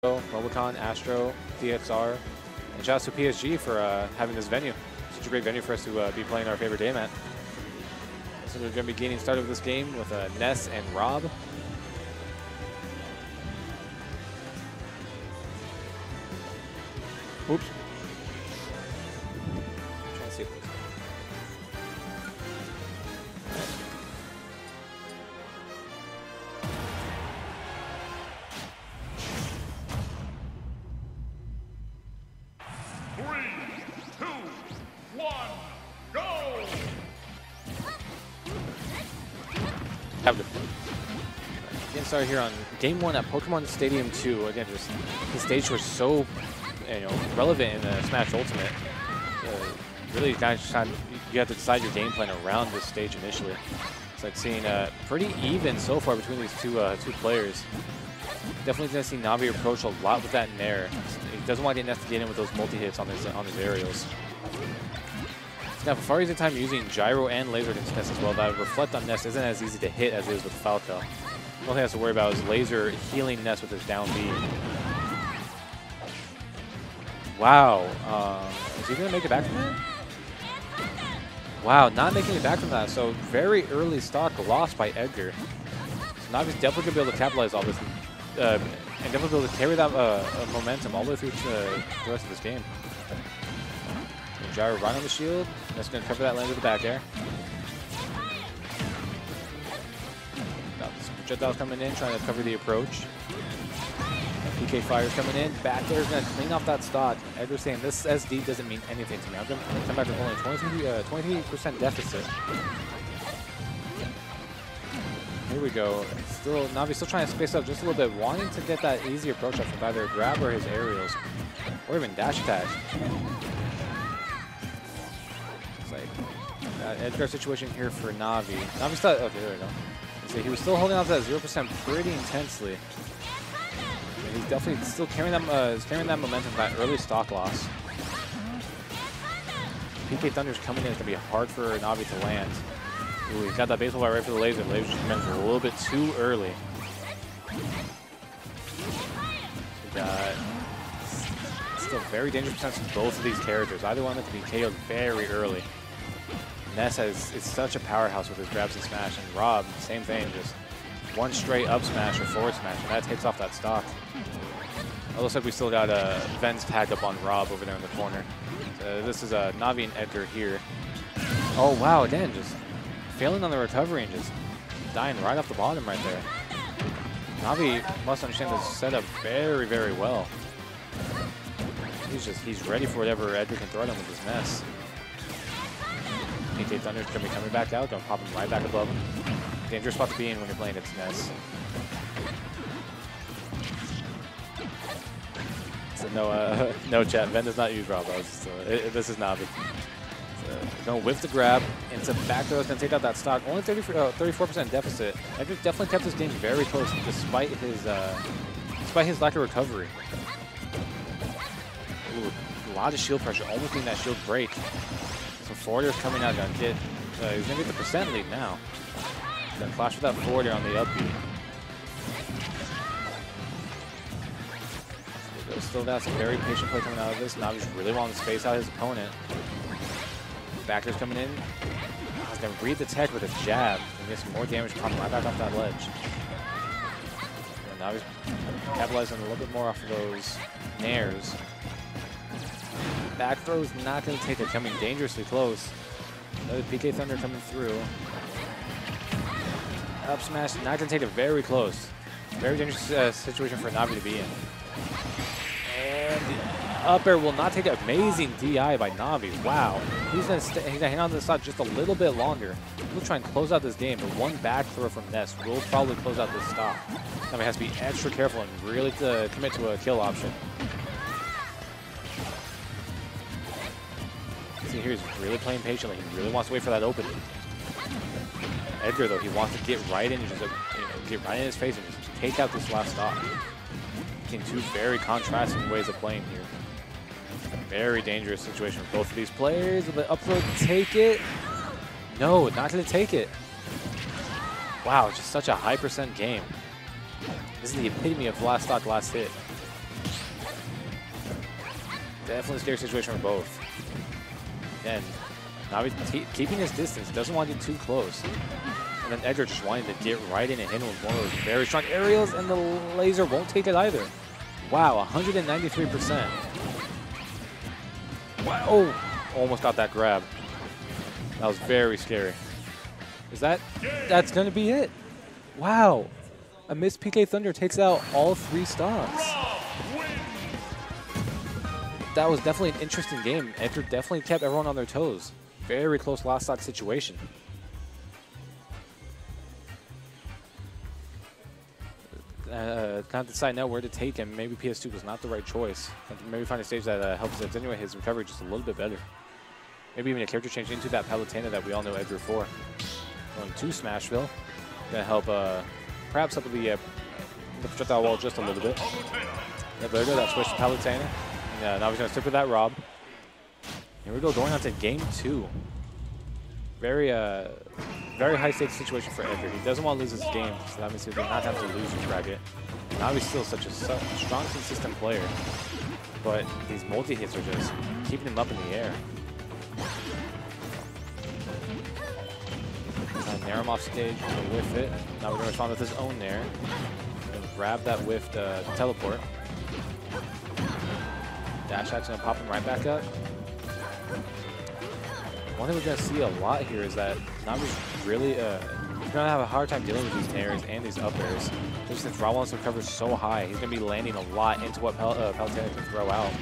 Robocon, Astro, DXR, and shout out to PSG for having this venue. Such a great venue for us to be playing our favorite game at. So we're going to be getting started with this game with Ness and R.O.B. Oops. I'm trying to see if this. Getting started here on Game 1 at Pokemon Stadium 2. Again, just the stage was so relevant in Smash Ultimate. Really, you have to decide your game plan around this stage initially. It's like seeing pretty even so far between these two players. Definitely going to see Navi approach a lot with that Nair. He doesn't want to get Ness to get in with those multi-hits on his aerials. He's going to have a far easier time using Gyro and Laser against Ness as well. That Reflect on Ness isn't as easy to hit as it is with Falco. The only thing he has to worry about is Laser healing Ness with his down B. Wow. Is he going to make it back from that? Wow, not making it back from that. So very early stock lost by Edgar. So Navi's definitely going to be able to capitalize all this and definitely be able to carry that momentum all the way through to the rest of this game. And Gyro right on the shield. That's going to cover that lane with the back air. Projectiles coming in, trying to cover the approach. PK Fire's coming in. Back there is going to clean off that stock. Edgar's saying this SD doesn't mean anything to me. I'm going to come back with only 23% deficit. Here we go. Still, Navi's still trying to space up just a little bit, wanting to get that easy approach up with either grab or his aerials, or even dash attack. It's like Edgar situation here for Navi. Navi's still, okay, there we go. So he was still holding on to that 0% pretty intensely. And he's definitely still carrying that momentum, that early stock loss. PK Thunder's coming in. It's going to be hard for Navi to land. Ooh, he's got that baseball bat right for the laser. The laser just came in a little bit too early. We got still very dangerous potential from both of these characters. Either one that could be KO'd very early. Ness is such a powerhouse with his grabs and smash, and R.O.B, same thing, just one straight up smash or forward smash, and that takes off that stock. It looks like we still got Ven's tagged up on R.O.B over there in the corner. This is Navi and Edgar here. Oh wow, again, just failing on the recovery and just dying right off the bottom right there. Navi must understand this setup very, very well. He's ready for whatever Edgar can throw at him with his Ness. PK Thunder's going to be coming back out, going to pop him right back above him. Dangerous spot to be in when you're playing its Ness. So no chat, Ven does not use R.O.B. This is Navi. So going to whiff the grab into back throw, is going to take out that stock. Only 34% deficit. Edgar definitely kept this game very close despite his lack of recovery. Ooh, a lot of shield pressure, almost getting that shield break. So forwarder's coming out, he's going to get the percent lead now. Gonna clash with that forwarder on the upbeat. Still got some very patient play coming out of this. Navi's really wanting to space out his opponent. Backer's coming in. He's going to read the tech with a jab and get some more damage popping right back off that ledge. And Navi's capitalizing a little bit more off of those nairs. Back throw is not going to take it, coming dangerously close. Another PK Thunder coming through. Up smash, not going to take it very close. Very dangerous situation for Navi to be in. And the up air will not take it. Amazing DI by Navi. Wow. He's going to hang on to the stock just a little bit longer. He'll try and close out this game, but one back throw from Ness will probably close out this stock. Navi has to be extra careful and really commit to a kill option. See here, he's really playing patiently. He really wants to wait for that opening. Edgar, though, he wants to get right in and just get right in his face and just take out this last stock. Seeing two very contrasting ways of playing here. Very dangerous situation for both of these players. Will the up throw take it? No, not going to take it. Wow, just such a high percent game. This is the epitome of last stock, last hit. definitely a scary situation for both. Again, Navi keeping his distance, doesn't want to get too close. And then Edgar just wanting to get right in and hit him with one of those very strong aerials, and the laser won't take it either. Wow, 193%. Wow. Oh, almost got that grab. That was very scary. That's going to be it. Wow. A missed PK Thunder takes out all 3 stocks. That was definitely an interesting game. Edgar definitely kept everyone on their toes. Very close last stock situation. Kind of decide now where to take him. Maybe PS2 was not the right choice. Maybe find a stage that helps attenuate his recovery just a little bit better. Maybe even a character change into that Palutena that we all know Edgar for. Going to Smashville. Gonna help, perhaps help the projectile wall just a little bit. Yeah, but there, that switch to Palutena. Yeah, now he's gonna stick with that R.O.B. Here we go, going on to game 2. Very high stakes situation for Edgar. He doesn't want to lose his game, so that means he does not have to lose his bracket. Now he's still such a strong, consistent player, but these multi-hits are just keeping him up in the air. Nair him off stage, gonna whiff it. Now we're gonna respond with his own Nair. Gonna grab that whiffed teleport. Dash Attack's gonna pop him right back up. One thing we're gonna see a lot here is that Navi's really he's gonna have a hard time dealing with these Nairs and these up airs. Just since R.O.B wants to recover so high, he's gonna be landing a lot into what Palutena can throw out.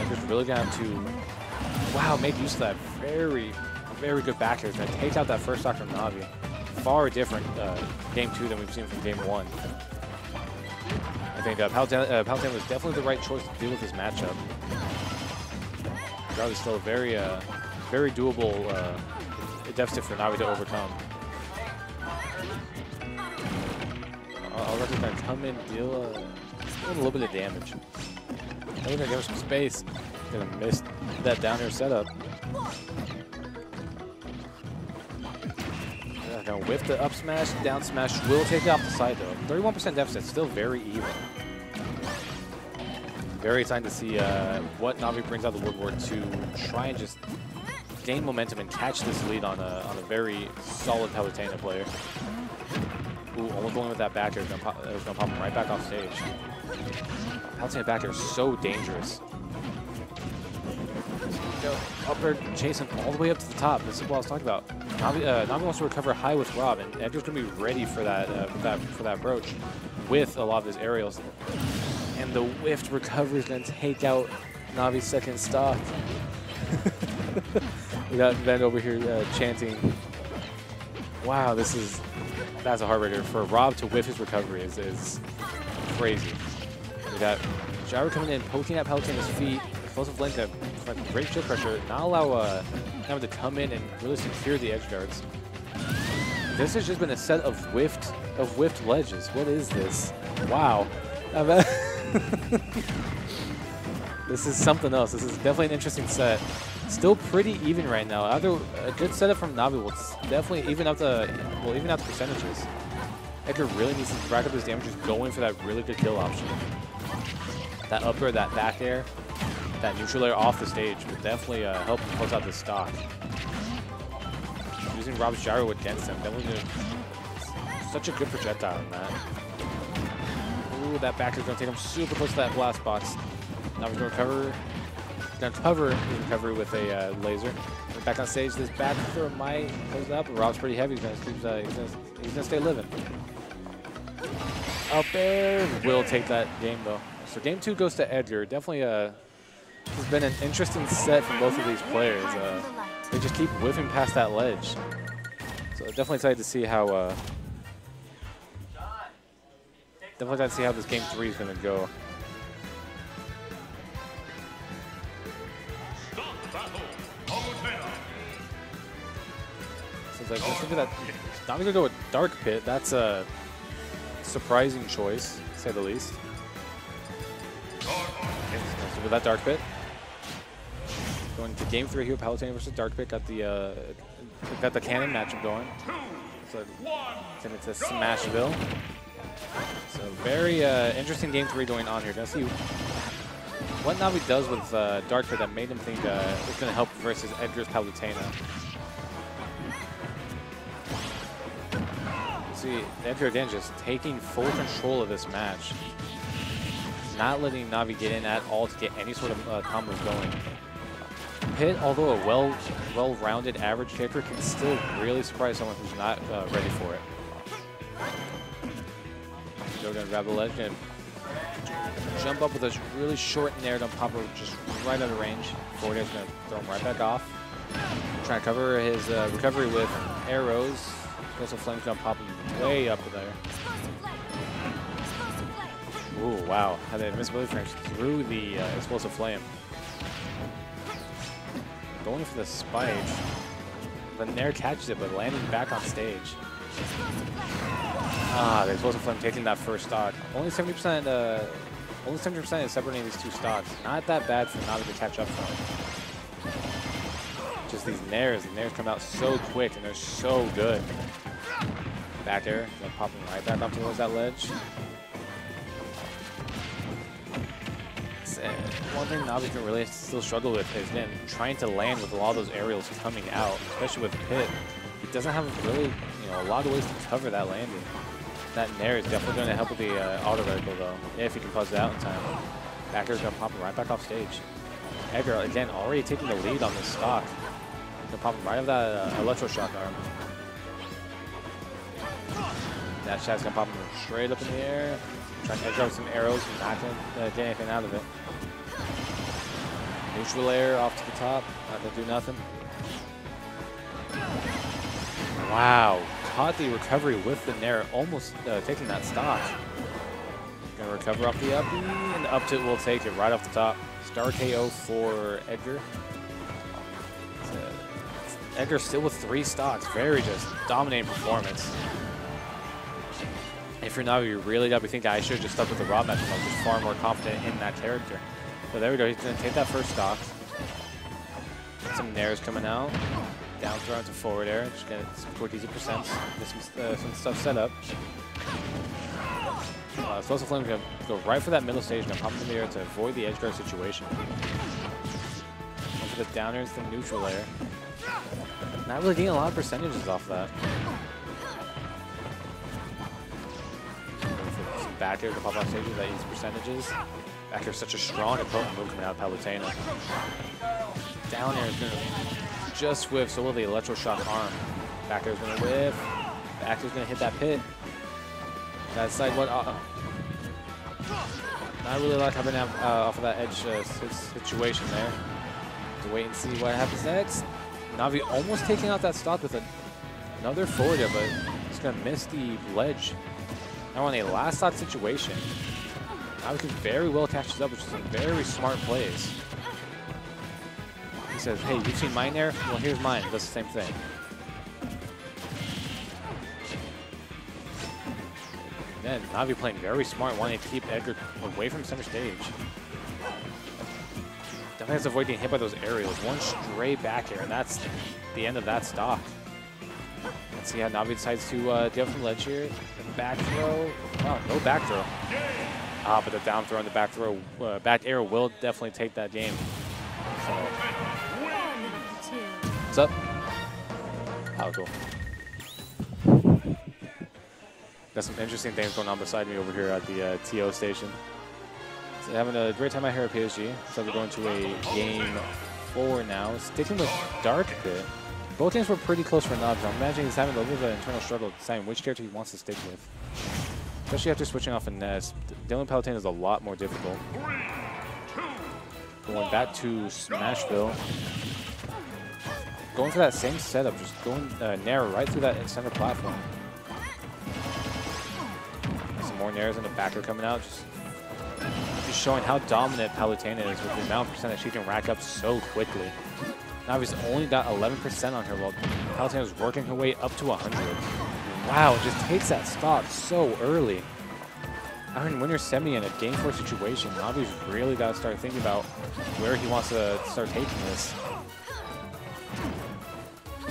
Edgar's really gonna have to, wow, make use of that very good back air. He's gonna take out that first stock from Navi. Far different game 2 than we've seen from game 1. I think Palutena was definitely the right choice to deal with this matchup. Probably still a very doable deficit for Navi to overcome. Already's going to come in, deal a little bit of damage. They're going to give her some space. Going to miss that down air setup. Going to whiff the up smash, down smash will take it off the side though. 31% deficit, still very even. Very excited to see what Navi brings out of the woodwork to try and just gain momentum and catch this lead on a very solid Palutena player. Ooh, almost going with that back air, gonna pop him right back off stage. Palutena back air is so dangerous. Up air chasing all the way up to the top. This is what I was talking about. Navi wants to recover high with R.O.B, and Edgar's going to be ready for that approach with a lot of his aerials. And the whiffed recovery is going to take out Navi's second stock. We got Ben over here chanting. Wow, that's a heart rater. For R.O.B to whiff his recovery is crazy. We got Gyro coming in, poking at Palutena's feet. Explosive link to great shield pressure, not allow Navi to come in and really secure the edge guards. This has just been a set of whiffed ledges. What is this? Wow. This is something else. This is definitely an interesting set. Still pretty even right now. Either a good setup from Navi will definitely even out the percentages. Edgar really needs to rack up his damages going for that really good kill option. That up air, that back air, that neutral air off the stage would definitely help close out this stock. Using R.O.B's gyro against him, definitely such a good projectile in that. Ooh, that back is going to take him super close to that blast box. Now he's going to recover. He's going to cover his recovery with a laser. Back on stage, this back throw might close up, but R.O.B's pretty heavy. He's going to stay living. Up air will take that game though. So game 2 goes to Edgar. Definitely has been an interesting set from both of these players. They just keep whiffing past that ledge. So definitely excited to see how this game 3 is going to go. So like, let's look at that. Not going to go with Dark Pit. That's a surprising choice, to say the least. So with that Dark Pit, going to game 3 here, Palutena versus Dark Pit. Got the cannon matchup going. So it's Smashville. So So very interesting game 3 going on here. Gonna see what Navi does with Dark Pit that made him think it's going to help versus Edgar's Palutena. See, Edgar again just taking full control of this match. Not letting Navi get in at all to get any sort of combos going. Pit, although a well-rounded average character, can still really surprise someone who's not ready for it. Joe gonna grab the ledge and jump up with this really short nair, don't pop her just right out of range. Forward air's gonna throw him right back off. Trying to cover his recovery with arrows. Explosive Flame's gonna pop him way up there. Ooh, wow. Had the invisibility frames through the Explosive Flame. Going for the spike. The nair catches it, but landing back on stage. Ah, the Explosive Flame taking that first stock. Only 70%. Only 70% is separating these two stocks. Not that bad for Navi to catch up from. Just these nairs. The nairs come out so quick and they're so good. Back air, gonna pop him right back up towards that ledge. One thing Navi can really still struggle with is again trying to land with a lot of those aerials coming out, especially with Pit. He doesn't have really, a lot of ways to cover that landing. That nair is definitely going to help with the auto reticle though, if he can pause it out in time. Back air is going to pop him right back off stage. Edgar again already taking the lead on this stock. Going to pop him right off that electroshock arm. That shot's going to pop him straight up in the air. Trying to edge out some arrows, not going to get anything out of it. Neutral air off to the top, not going to do nothing. Wow, caught the recovery with the nair, almost taking that stock. Going to recover off the uppy, and the up tilt will take it right off the top. Star KO for Edgar. Edgar still with 3 stocks, very just dominating performance. If you're Navi, you really got to be thinking, I should have just stuck with the R.O.B match. I was just far more confident in that character. So there we go. He's going to take that first stock. Some nairs coming out. Down throw into forward air. Just get some quick, easy percents. Get some stuff set up. Explosive Flame is going to go right for that middle stage and pop in the air to avoid the edge guard situation. Going for the downers, the neutral air. Not really getting a lot of percentages off that. Back air to pop off stage with that easy percentages. Back air is such a strong and potent move coming out of Palutena. Down air is going to just whiff, so will the electroshock arm. Back air is going to whiff. Back air is going to hit that pit. That side what? Not really a lot coming out off of that edge situation there. To wait and see what happens next. Navi almost taking out that stock with another forward air, but he's going to miss the ledge. Now on a last stock situation, Navi can very well catch this up, which is some very smart plays. He says, hey, you've seen mine there? Well, here's mine. It does the same thing. Then Navi playing very smart, wanting to keep Edgar away from center stage. Definitely has to avoid getting hit by those aerials. One stray back air, and that's the end of that stock. Let's see how Navi decides to get from ledge here. The back throw. Wow, no back throw. But the down throw and the back throw, back air will definitely take that game. So. What's up? Oh, cool. Got some interesting things going on beside me over here at the TO station. So having a great time out here at PSG. So we're going to a game 4 now. Sticking with Dark Pit. Both games were pretty close for Navi. I'm imagining he's having a little bit of an internal struggle deciding which character he wants to stick with. Especially after switching off a Ness. Dylan Palutena is a lot more difficult. Going back to Smashville. Going for that same setup, just going nair right through that center platform. Some more nairs in the backer coming out. Just showing how dominant Palutena is with the amount of percent that she can rack up so quickly. Navi's only got 11% on her while Palutena's working her way up to 100. Wow, it just takes that stock so early. I mean, when you're semi in a game 4 situation, Navi's really got to start thinking about where he wants to start taking this.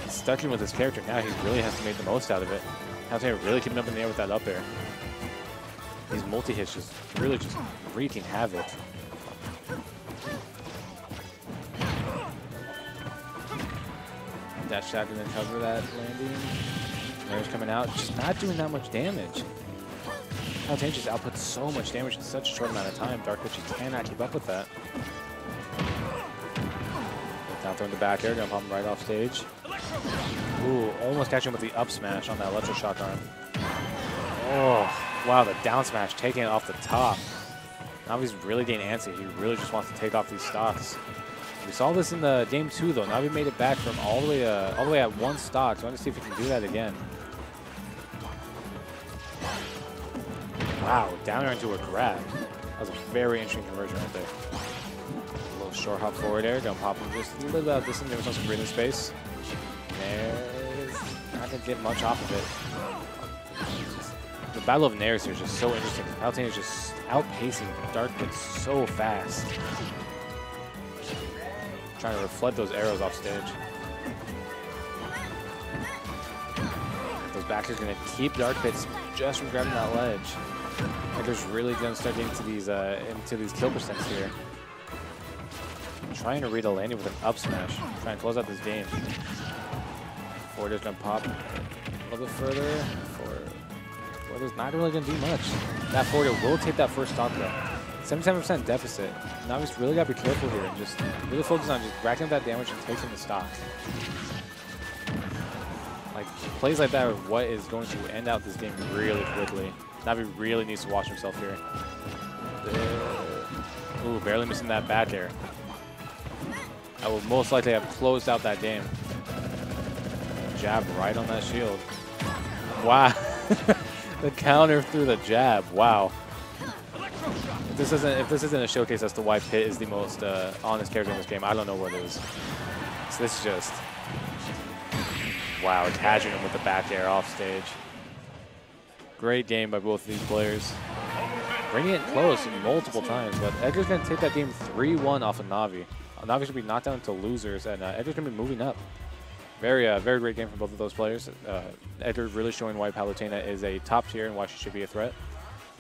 He's stuck in with his character now. He really has to make the most out of it. Palutena really keeping up in the air with that up air. These multi-hits just really just wreaking havoc. Dash shot didn't cover that landing. Nair's coming out, just not doing that much damage. Palutena just outputs so much damage in such a short amount of time. Dark Witch cannot keep up with that. Down throw in the back air, gonna pop him right off stage. Ooh, almost catching him with the up smash on that electroshock arm. Oh, wow, the down smash taking it off the top. Navi's really getting antsy. He really just wants to take off these stocks. We saw this in the game 2 though. Navi made it back from all the way at 1 stock. So I want to see if he can do that again. Wow, down there into a grab. That was a very interesting conversion right there. A little short hop forward air, gonna pop him just a little bit out of distance, give himself some breathing space. Nair's not gonna get much off of it. The Battle of Nairs here is just so interesting. Palutena is just outpacing Dark Witch so fast. Trying to reflect those arrows off stage. Those backers are going to keep Dark Pits just from grabbing that ledge. Edgar's really going to start getting into these kill percents here. Trying to read a landing with an up smash. Trying to close out this game. Forward is going to pop a little bit further. Forward is not really going to do much. That forward will take that first stock though. 77% deficit. Navi's really got to be careful here and just really focus on just racking up that damage and taking the stock. Like, plays like that are what is going to end out this game really quickly. Navi really needs to watch himself here. Ooh, barely missing that back air. I will most likely have closed out that game. Jab right on that shield. Wow. The counter through the jab. Wow. If this isn't a showcase as to why Pit is the most honest character in this game, I don't know what is. So this is just, wow, catching him with the back air off stage. Great game by both of these players. Bringing it close multiple times, but Edgar's going to take that game 3-1 off of Navi. Navi's going to be knocked down to losers, and Edgar's going to be moving up. Very great game from both of those players. Edgar really showing why Palutena is a top tier and why she should be a threat.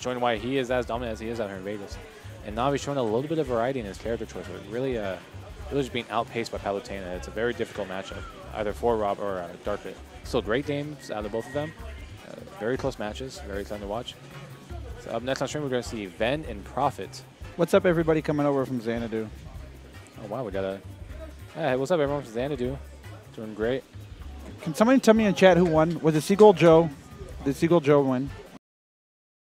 Showing why he is as dominant as he is out here in Vegas. And Navi showing a little bit of variety in his character choice, but really just being outpaced by Palutena. It's a very difficult matchup, either for R.O.B or Dark Witch. Still great games out of both of them. Very close matches, very exciting to watch. So up next on stream, we're going to see Ven and Prophet. What's up, everybody coming over from Xanadu? Oh, wow, we got a... Hey, what's up, everyone from Xanadu? Doing great. Can somebody tell me in chat who won? Was it Seagull Joe? Did Seagull Joe win?